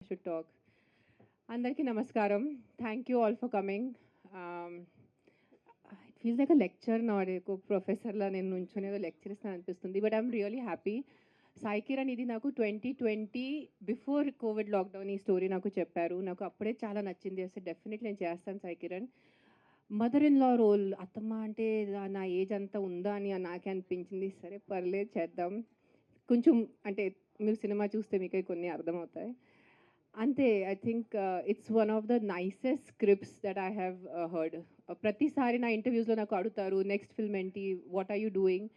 Should talk. అందరికీ నమస్కారం. Thank you all for coming. It feels like a lecture not ఒక ప్రొఫెసర్లా నేను నుంచొని ఏదో లెక్చర్ ఇస్తాను అనిపిస్తుంది. But I'm really happy. Sai Kiran ఇది నాకు 2020 బిఫోర్ కోవిడ్ లాక్డౌన్ ఈ స్టోరీ నాకు చెప్పారు. నాకు అప్పుడే చాలా నచ్చింది. అసలు డెఫినెట్లీ నేను చేస్తాను Sai Kiran. Mother in law role అత్తమ్మ అంటే నా ఏజ్ అంతా ఉందా అని నాకే అనిపించింది. సరే పర్లేదు చేద్దాం. కొంచెం అంటే మీరు సినిమా చూస్తే మీకు కొన్ని అర్థమవుతాయి. అంతే. I think it's one of the nicest scripts that I have heard. ప్రతిసారి నా ఇంటర్వ్యూస్లో నాకు అడుగుతారు నెక్స్ట్ ఫిల్మ్ ఏంటి, వాట్ ఆర్ యూ డూయింగ్.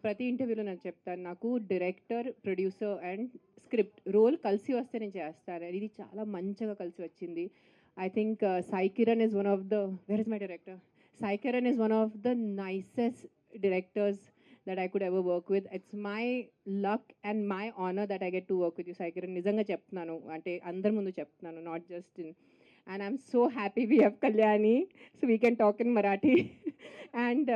ప్రతి ఇంటర్వ్యూలో నేను చెప్తాను నాకు director, producer and script role కలిసి వస్తే నేను చేస్తాను. ఇది చాలా మంచిగా కలిసి వచ్చింది. I think Sai Kiran is one of the very is my director Sai Kiran is one of the nicest directors that I could ever work with. It's my luck and my honor that I get to work with you, Sai Kiran. నిజంగా చెప్తున్నాను, అంటే అందరి ముందు చెప్తున్నాను, not just in. And I'm so happy we have Kalyani, so we can talk in Marathi. And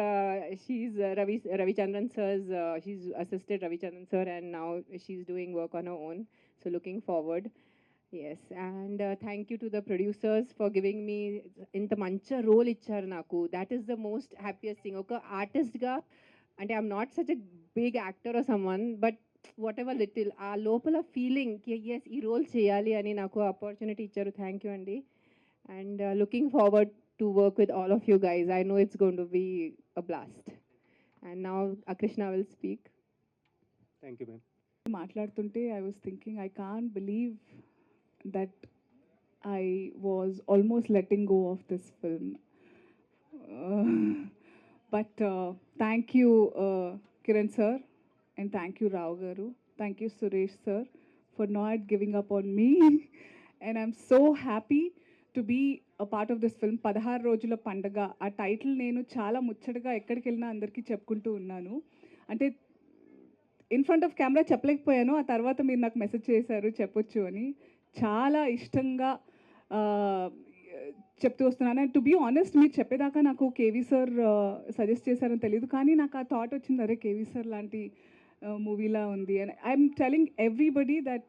she's Ravichandran sir's, she's assisted Ravichandran sir, and now she's doing work on her own. So looking forward. Yes, and thank you to the producers for giving me ఇంత మంచి role ఇచ్చారు నాకు. That is the most happiest thing. ఒక ఆర్టిస్ట్గా అంటే I'm not such a big actor or someone, but whatever little ఆ లోపల feeling yes ఈ రోల్ చేయాలి అని నాకు ఆపర్చునిటీ ఇచ్చారు. థ్యాంక్ యూ అండి. And looking forward to work with all of you guys. I know it's going to be a blast. And now Akrishna will speak. Thank you ma'am. మాట్లాడుతుంటే I was thinking I can't believe that I was almost letting go of this film. But thank you, Kiran sir, and thank you, Rao Garu. Thank you, Suresh sir, for not giving up on me. And I'm so happy to be a part of this film. 16 రోజుల పండగ ఆ title నేను చాలా ముచ్చటగా ఎక్కడికి వెళ్ళినా అందరికీ చెప్పుకుంటూ ఉన్నాను. అంటే ఇన్ ఫ్రంట్ ఆఫ్ కెమెరా చెప్పలేకపోయాను, ఆ తర్వాత మీరు నాకు మెసేజ్ చేశారు చెప్పొచ్చు అని. చాలా ఇష్టంగా చెప్తూ వస్తున్నాను. అండ్ టు బీ ఆనెస్ట్, మీరు చెప్పేదాకా నాకు కేవీ సార్ సజెస్ట్ చేశారని తెలియదు, కానీ నాకు ఆ థాట్ వచ్చింది, అరే కేవీ సార్ లాంటి మూవీలా ఉంది. And I'm telling everybody that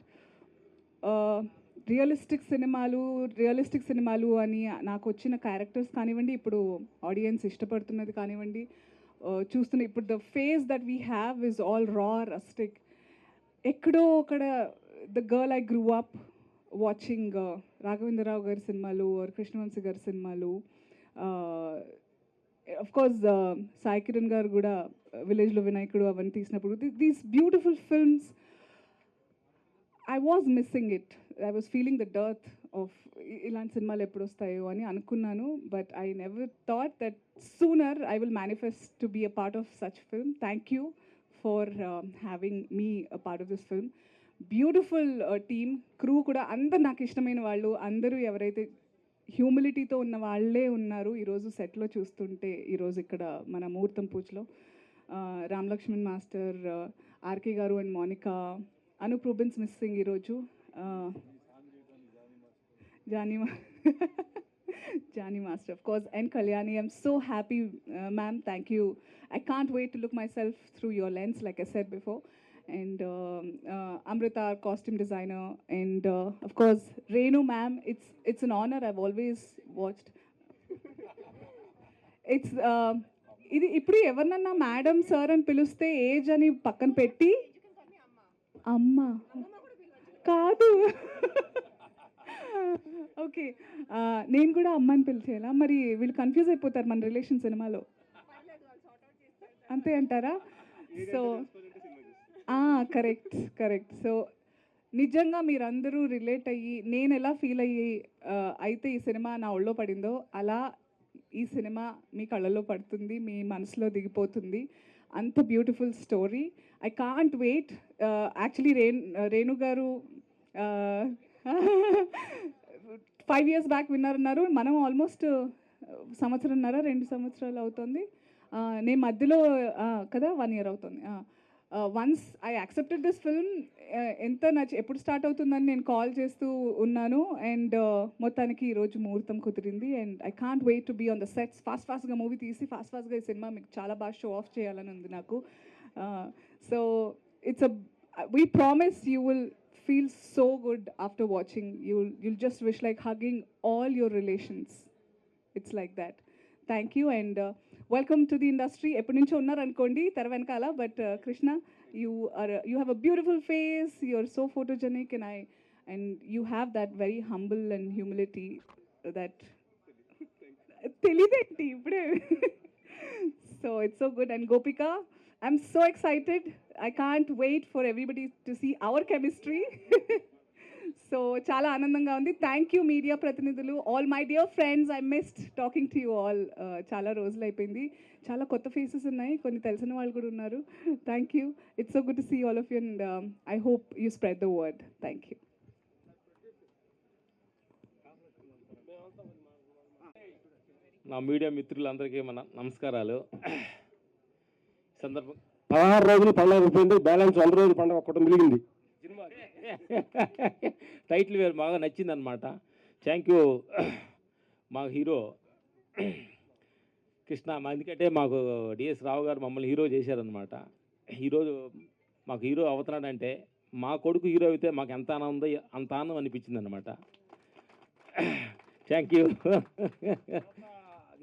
realistic సినిమాలు అని నాకు వచ్చిన క్యారెక్టర్స్ కానివ్వండి, ఇప్పుడు ఆడియన్స్ ఇష్టపడుతున్నది కానివ్వండి, చూస్తున్న ఇప్పుడు the face that we have is all రా రస్టిక్. ఎక్కడో అక్కడ the girl I grew up watching Raghavendra Rao గారి సినిమాలు ఆర్ కృష్ణవంశీ గారి సినిమాలు, అఫ్ కోర్స్ సాయి కిరణ్ గారు కూడా విలేజ్లో వినాయకుడు అవన్నీ తీసినప్పుడు these beautiful films I was missing it. I was feeling the dearth of ఇలాంటి సినిమాలు ఎప్పుడు వస్తాయో అని అనుకున్నాను. But I never thought that sooner I will manifest to be a part of such film. Thank you for having me a part of this film. Beautiful team, crew కూడా అందరు నాకు ఇష్టమైన వాళ్ళు, అందరూ ఎవరైతే హ్యూమిలిటీతో ఉన్న వాళ్ళే ఉన్నారు ఈరోజు సెట్లో చూస్తుంటే. ఈరోజు ఇక్కడ మన ముహూర్తం పూజలో రామ్ లక్ష్మణ్ మాస్టర్, ఆర్కే గారు and Monica, Anoop Rubens missing ఈరోజు, Jani master of course, and Kalyani. I'm so happy, ma'am. Thank you. I can't wait to look myself through your lens, like I said before. And Amrita, our costume designer, and of course Renu ma'am. It's an honor. I've always watched. It's ఇది ఇప్పుడు ఎవరినన్నా madam sir అని పిలిస్తే age అని పక్కన పెట్టి అమ్మ కాదు, ఓకే, నేను కూడా అమ్మ అని పిలిచేలా. మరి వీళ్ళు కన్ఫ్యూజ్ అయిపోతారు మన రిలేషన్ సినిమాలో, అంతే అంటారా? So correct. సో నిజంగా మీరందరూ రిలేట్ అయ్యి నేను ఎలా ఫీల్ అయ్యి అయితే ఈ సినిమా నా ఒళ్ళో పడిందో అలా ఈ సినిమా మీ కళ్ళలో పడుతుంది, మీ మనసులో దిగిపోతుంది. అంత beautiful story. I can't wait. Actually Renu garu 5 years back విన్నారన్నారు. మనం ఆల్మోస్ట్ 2 సంవత్సరాలు అవుతుంది. నేను మధ్యలో కదా 1 year అవుతుంది. Once I accepted this film, ఎంత ఎప్పుడు స్టార్ట్ అవుతుందని నేను కాల్ చేస్తూ ఉన్నాను. అండ్ మొత్తానికి ఈరోజు ముహూర్తం కుదిరింది. And I can't wait to be on the sets. ఫాస్ట్గా మూవీ తీసి ఫాస్ట్గా ఈ సినిమా మీకు చాలా బాగా షో ఆఫ్ చేయాలని ఉంది నాకు. So it's we promise you will feels so good after watching. You'll just wish like hugging all your relations. It's like that. Thank you and welcome to the industry. ఎప్పటి నుంచో ఉన్నారు అనుకోండి తెర వెనకాల, but Krishna, you have a beautiful face, you're so photogenic, and you have that very humble and humility that తెలియదేంటి ఇప్పుడే. So it's so good. And Gopika, I'm so excited. I can't wait for everybody to see our chemistry. So చాలా ఆనందంగా ఉంది. Thank you media ప్రతినిధులు, all my dear friends. I missed talking to you all. చాలా రోజులు అయిపోయింది. చాలా కొత్త faces ఉన్నాయి, కొన్ని తెలిసిన వాళ్ళు కూడా ఉన్నారు. Thank you. It's so good to see all of you and I hope you spread the word. Thank you. నా మీడియా మిత్రులందరికీ మన నమస్కారాలు. సందర్భం 16 రోజులు పండుగ అయిపోయింది, బ్యాలెన్స్ 100 రోజులు పండుగ ఒక్కటి మిగిలింది. టైటిల్ వేరు బాగా నచ్చిందనమాట. థ్యాంక్ యూ మా హీరో కృష్ణ. ఎందుకంటే మాకు డిఎస్ రావు గారు మమ్మల్ని హీరో చేశారనమాట. ఈరోజు మాకు హీరో అవుతున్నాడంటే మా కొడుకు హీరో అయితే మాకు ఎంత ఆనందం అనిపించింది అనమాట. Thank you.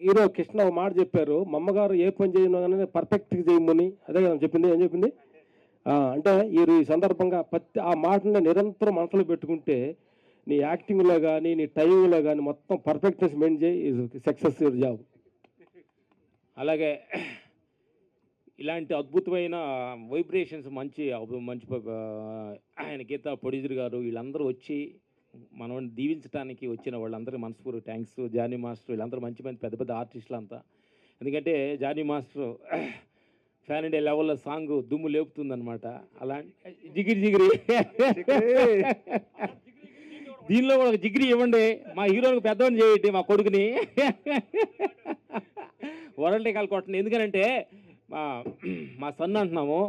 హీరో కృష్ణ ఒక మాట చెప్పారు, మా అమ్మగారు ఏ పని చేయను కానీ పర్ఫెక్ట్గా చేయమని. అదే కదా చెప్పింది. ఏం చెప్పింది అంటే ఈ సందర్భంగా ఆ మాటని నిరంతరం మనసులో పెట్టుకుంటే నీ యాక్టింగ్లో కానీ నీ టైమింగ్లో కానీ మొత్తం పర్ఫెక్ట్నెస్ మెయింటైన్ చేయి, సక్సెస్ జాబ్. అలాగే ఇలాంటి అద్భుతమైన వైబ్రేషన్స్ మంచి ఆయన గీత ప్రొడ్యూసర్ గారు వీళ్ళందరూ వచ్చి మనం దీవించడానికి వచ్చిన వాళ్ళందరికీ మనస్ఫూర్తి థ్యాంక్స్. జానీ మాస్టర్ వీళ్ళందరూ మంచి పెద్ద పెద్ద ఆర్టిస్టులు అంతా. ఎందుకంటే జానీ మాస్టర్ ఫ్యాన్ ఇండియా లెవెల్లో సాంగ్ దుమ్ము లేపుతుందనమాట. అలాంటి జిగిరి దీనిలో కూడా ఒక జిగిరి ఇవ్వండి, మా హీరోకి పెద్దవని చేయండి, మా కొడుకుని వరల్డ్ రికార్డ్ కొట్టండి. ఎందుకనంటే మా సన్ అంటున్నాము,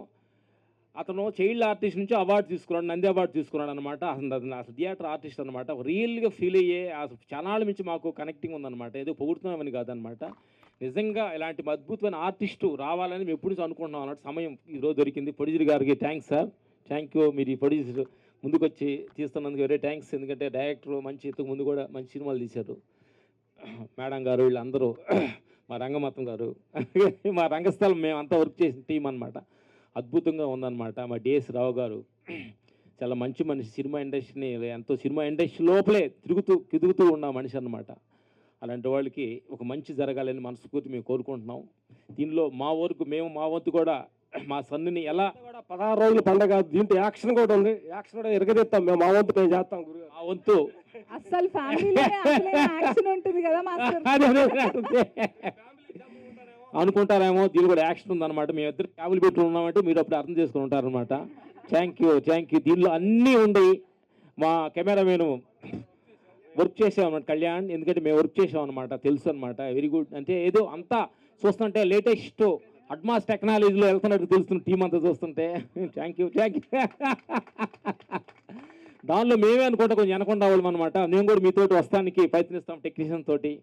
అతను చైల్డ్ ఆర్టిస్ట్ నుంచి అవార్డు తీసుకున్నాడు, నంది అవార్డు తీసుకున్నాడు అనమాట. అసలు థియేటర్ ఆర్టిస్ట్ అనమాట. రియల్గా ఫీల్ అయ్యే అసలు ఛానళ్ళ నుంచి మాకు కనెక్టింగ్ ఉందన్నమాట. ఏదో పొగుడుతున్నామని కాదనమాట. నిజంగా ఇలాంటి అద్భుతమైన ఆర్టిస్టు రావాలని మేము ఎప్పుడు నుంచి అనుకుంటున్నాం అన్నట్టు సమయం ఈరోజు దొరికింది. ప్రొడ్యూసర్ గారికి థ్యాంక్స్ సార్. Thank you. మీరు ఈ ప్రొడ్యూసర్ ముందుకు వచ్చి తీస్తున్నందుకు వెరీ థ్యాంక్స్. ఎందుకంటే డైరెక్టర్ మంచి ఇంతకు ముందు కూడా మంచి సినిమాలు తీశారు. మేడం గారు వీళ్ళందరూ, మా రంగమతం గారు, మా రంగస్థలం మేమంతా వర్క్ చేసిన టీం అనమాట. అద్భుతంగా ఉందన్నమాట. మా డిఎస్ రావు గారు చాలా మంచి మనిషి. సినిమా ఇండస్ట్రీని ఎంతో సినిమా ఇండస్ట్రీ లోపలే తిరుగుతూ ఉన్న మనిషి అన్నమాట. అలాంటి వాళ్ళకి ఒక మంచి జరగాలని మనస్ఫూర్తి మేము కోరుకుంటున్నాం. దీనిలో మా వంతు కూడా మా సన్నిని ఎలా 16 రోజులు పండుగ, దీంట్లో యాక్షన్ కూడా ఉంది. యాక్షన్ కూడా ఎరగదీస్తాం మేము. మా వంతు మేము చేస్తాం. మా వంతు అసలు ఫ్యామిలీలో యాక్షన్ ఉంటుంది కదా మాస్టర్. అనుకుంటారేమో, దీని కూడా యాక్షన్ ఉందన్నమాట. మేము ఇద్దరు ఫ్యామిలీ పెట్టి ఉన్నామంటే మీరు అప్పుడు అర్థం చేసుకుని ఉంటారనమాట. Thank you. దీనిలో అన్నీ ఉండి మా కెమెరామెన్ వర్క్ చేసామన్నమాట కళ్యాణ్. ఎందుకంటే మేము వర్క్ చేసామన్నమాట, తెలుసు అనమాట. Very good. అంటే ఏదో అంతా చూస్తుంటే లేటెస్ట్ అడ్వాన్స్ టెక్నాలజీలో వెళ్తున్నట్టు తెలుస్తున్న టీం అంతా చూస్తుంటే. Thank you. దానిలో మేమే అనుకుంటా కొంచెం వెనకుండా వాళ్ళం అనమాట. మేము కూడా మీతోటి వస్తానికి ప్రయత్నిస్తాం టెక్నీషియన్ తోటి.